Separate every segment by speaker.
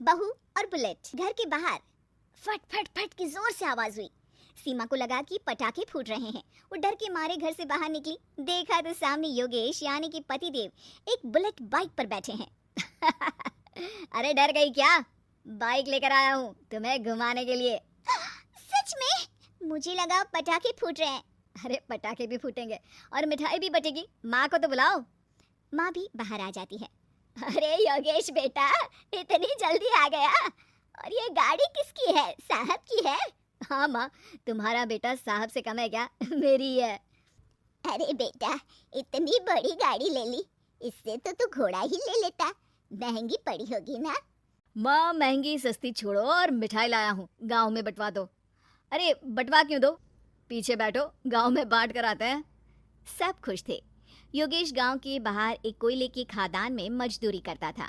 Speaker 1: बहू और बुलेट। घर के बाहर फट फट फट की जोर से आवाज हुई। सीमा को लगा कि पटाखे फूट रहे हैं। वो डर के मारे घर से बाहर निकली। देखा तो सामने योगेश यानी कि पतिदेव एक बुलेट बाइक पर बैठे हैं। अरे डर गई क्या? बाइक लेकर आया हूँ तुम्हें घुमाने के लिए। सच में? मुझे लगा पटाखे फूट रहे हैं। अरे पटाखे भी फूटेंगे और मिठाई भी बटेगी। माँ को तो बुलाओ। माँ भी बाहर आ जाती है। अरे योगेश बेटा, इतनी जल्दी आ गया? और ये गाड़ी किसकी है? साहब की है? हाँ माँ, तुम्हारा बेटा साहब से कम है क्या? मेरी है। अरे बेटा, इतनी बड़ी गाड़ी ले ली, इससे तो तू घोड़ा ही ले लेता। महंगी पड़ी होगी ना? माँ महंगी सस्ती छोड़ो और मिठाई लाया हूँ, गांव में बंटवा दो। अरे बंटवा क्यों दो? पीछे बैठो, गांव में बांट कर आते हैं। सब खुश थे। योगेश गांव के बाहर एक कोयले की खदान में मजदूरी करता था।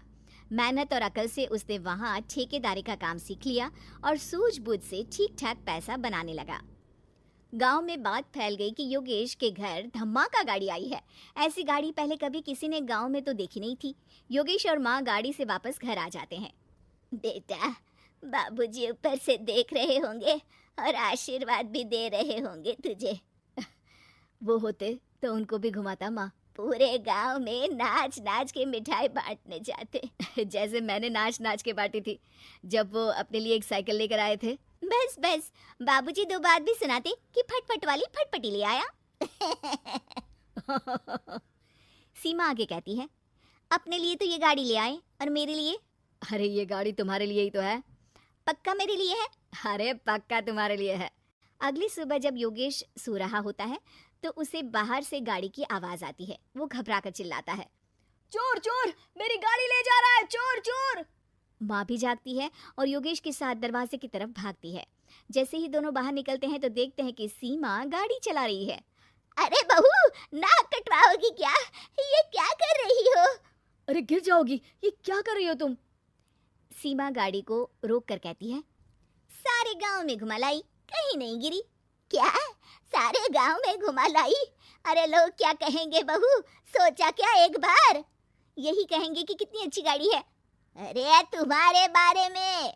Speaker 1: मेहनत और अकल से उसने वहां ठेकेदारी का काम सीख लिया और सूझबूझ से ठीक ठाक पैसा बनाने लगा। गांव में बात फैल गई कि योगेश के घर धमाका गाड़ी आई है। ऐसी गाड़ी पहले कभी किसी ने गांव में तो देखी नहीं थी। योगेश और माँ गाड़ी से वापस घर आ जाते हैं। बेटा, बाबूजी ऊपर से देख रहे होंगे और आशीर्वाद भी दे रहे होंगे तुझे। वो होते तो उनको भी घुमाता माँ। पूरे गांव में नाच नाच के मिठाई बांटने जाते। जैसे मैंने नाच नाच के बांटी थी जब वो अपने लिए एक साइकिल लेकर आए थे। बस बस, बाबूजी दो बात भी सुनाते कि फटफट वाली फटफटी ले आया। सीमा आगे कहती है, अपने लिए तो ये गाड़ी ले आए और मेरे लिए? अरे ये गाड़ी तुम्हारे लिए ही तो है। पक्का मेरे लिए है? अरे पक्का तुम्हारे लिए है। अगली सुबह जब योगेश सो रहा होता है तो उसे बाहर से गाड़ी की आवाज आती है। वो घबराकर चिल्लाता है, चोर चोर, मेरी गाड़ी ले जा रहा है, चोर चोर। माँ भी जागती है और योगेश के साथ दरवाजे की तरफ भागती है। जैसे ही दोनों बाहर निकलते हैं तो देखते हैं कि सीमा गाड़ी चला रही है। अरे बहू, नाक कटवाओगी क्या? ये क्या कर रही हो? अरे गिर जाओगी, ये क्या कर रही हो तुम? सीमा गाड़ी को रोक कर कहती है, सारे गांव में घुमा लाई, कहीं नहीं गिरी। क्या? सारे गांव में घुमा लाई? अरे लोग क्या कहेंगे बहू? सोचा क्या एक बार? यही कहेंगे कि कितनी अच्छी गाड़ी है। अरे तुम्हारे बारे में।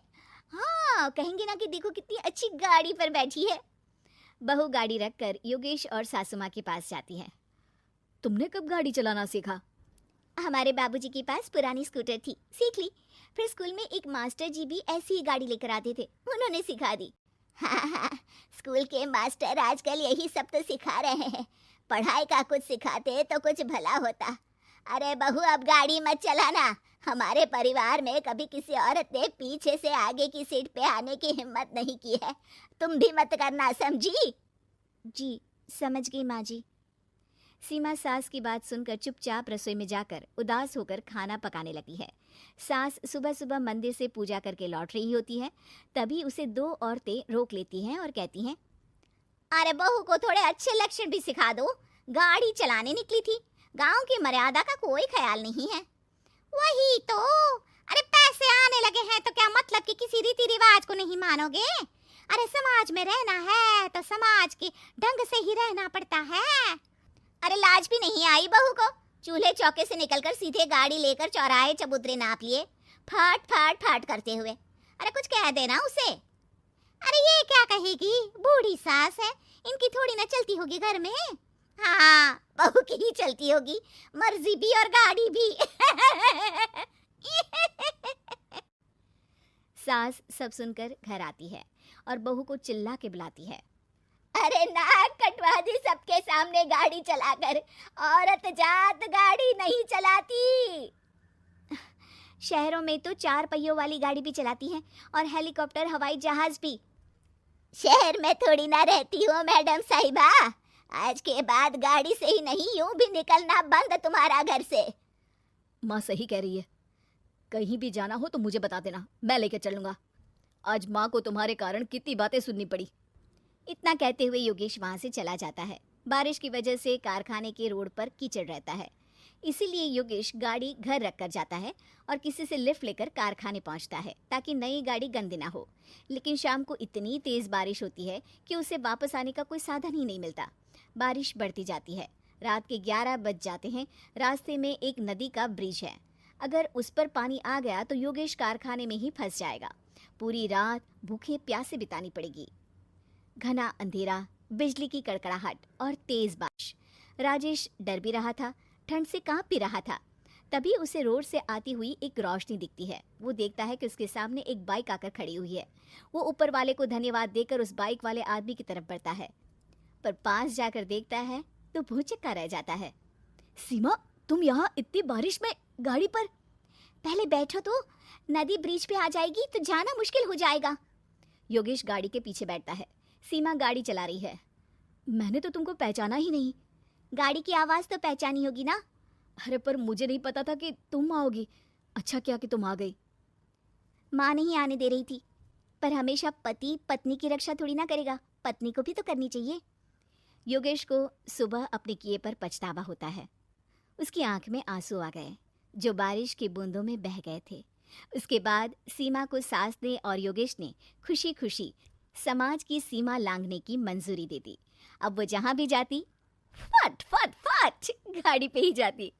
Speaker 1: हाँ, कहेंगे ना कि देखो कितनी अच्छी गाड़ी पर बैठी है। बहू गाड़ी रखकर योगेश और सासू माँ के पास जाती है। तुमने कब गाड़ी चलाना सीखा? हमारे बाबूजी के पास पुरानी स्कूटर थी, सीख ली। फिर स्कूल में एक मास्टर जी भी ऐसी ही गाड़ी लेकर आते थे, उन्होंने सिखा दी। हाँ, स्कूल के मास्टर आजकल यही सब तो सिखा रहे हैं। पढ़ाई का कुछ सिखाते तो कुछ भला होता। अरे बहू, अब गाड़ी मत चलाना। हमारे परिवार में कभी किसी औरत ने पीछे से आगे की सीट पे आने की हिम्मत नहीं की है। तुम भी मत करना, समझी? जी समझ गई माँ जी। सीमा सास की बात सुनकर चुपचाप रसोई में जाकर उदास होकर खाना पकाने लगी है। सास सुबह सुबह मंदिर से पूजा करके लौट रही होती है। तभी उसे दो औरतें रोक लेती हैं और कहती हैं, अरे बहू को थोड़े अच्छे लक्षण भी सिखा दो। गाड़ी चलाने निकली थी, गांव की मर्यादा का कोई ख्याल नहीं है। वही तो। अरे पैसे आने लगे हैं तो क्या मतलब कि किसी रीति रिवाज को नहीं मानोगे? अरे समाज में रहना है तो समाज के ढंग से ही रहना पड़ता है। अरे लाज भी नहीं आई बहू को? चूल्हे चौके से निकलकर सीधे गाड़ी लेकर चौराहे चबूतरे नाप लिए, फाट फाट फाट करते हुए। अरे कुछ कह देना उसे। अरे ये क्या कहेगी, बूढ़ी सास है, इनकी थोड़ी ना चलती होगी घर में। हाँ, बहू की ही चलती होगी, मर्जी भी और गाड़ी भी। सास सब सुनकर घर आती है और बहू को चिल्ला के बुलाती है, अरे नाक कटवा दी सबके सामने गाड़ी चलाकर। औरत जात गाड़ी नहीं चलाती। शहरों में तो 4 पहियों वाली गाड़ी भी चलाती हैं और हेलीकॉप्टर, हवाई जहाज भी। शहर में थोड़ी ना रहती हो मैडम साहिबा। आज के बाद गाड़ी से ही नहीं, यूं भी निकलना बंद तुम्हारा घर से। माँ सही कह रही है, कहीं भी जाना हो तो मुझे बता देना, मैं लेकर चलूंगा। आज माँ को तुम्हारे कारण कितनी बातें सुननी पड़ी। इतना कहते हुए योगेश वहां से चला जाता है। बारिश की वजह से कारखाने के रोड पर कीचड़ रहता है, इसीलिए योगेश गाड़ी घर रखकर जाता है और किसी से लिफ्ट लेकर कारखाने पहुंचता है ताकि नई गाड़ी गंदी ना हो। लेकिन शाम को इतनी तेज बारिश होती है कि उसे वापस आने का कोई साधन ही नहीं मिलता। बारिश बढ़ती जाती है, रात के 11 बज जाते हैं। रास्ते में एक नदी का ब्रिज है। अगर उस पर पानी आ गया तो योगेश कारखाने में ही फंस जाएगा। पूरी रात भूखे प्यासे बितानी पड़ेगी। घना अंधेरा, बिजली की कड़कड़ाहट और तेज बारिश। राजेश डर भी रहा था, ठंड से कांप भी रहा था। तभी उसे रोड से आती हुई एक रोशनी दिखती है। वो देखता है कि उसके सामने एक बाइक आकर खड़ी हुई है। वो ऊपर वाले को धन्यवाद देकर उस बाइक वाले आदमी की तरफ बढ़ता है, पर पास जाकर देखता है तो भौचक्का रह जाता है। सीमा, तुम यहाँ इतनी बारिश में गाड़ी पर? पहले बैठो तो, नदी ब्रिज पे आ जाएगी तो जाना मुश्किल हो जाएगा। योगेश गाड़ी के पीछे बैठता है। सीमा गाड़ी चला रही है। मैंने तो तुमको पहचाना ही नहीं। गाड़ी की आवाज़ तो पहचानी होगी ना। अरे पर मुझे नहीं पता था कि तुम आओगी। अच्छा किया कि तुम आ गई। माँ नहीं आने दे रही थी, पर हमेशा पति पत्नी की रक्षा थोड़ी ना करेगा, पत्नी को भी तो करनी चाहिए। योगेश को सुबह अपने किए पर पछतावा होता है। उसकी आंख में आंसू आ गए जो बारिश की बूंदों में बह गए थे। उसके बाद सीमा को सास ने और योगेश ने खुशी खुशी समाज की सीमा लांघने की मंजूरी दे दी। अब वो जहाँ भी जाती फट फट फट गाड़ी पे ही जाती।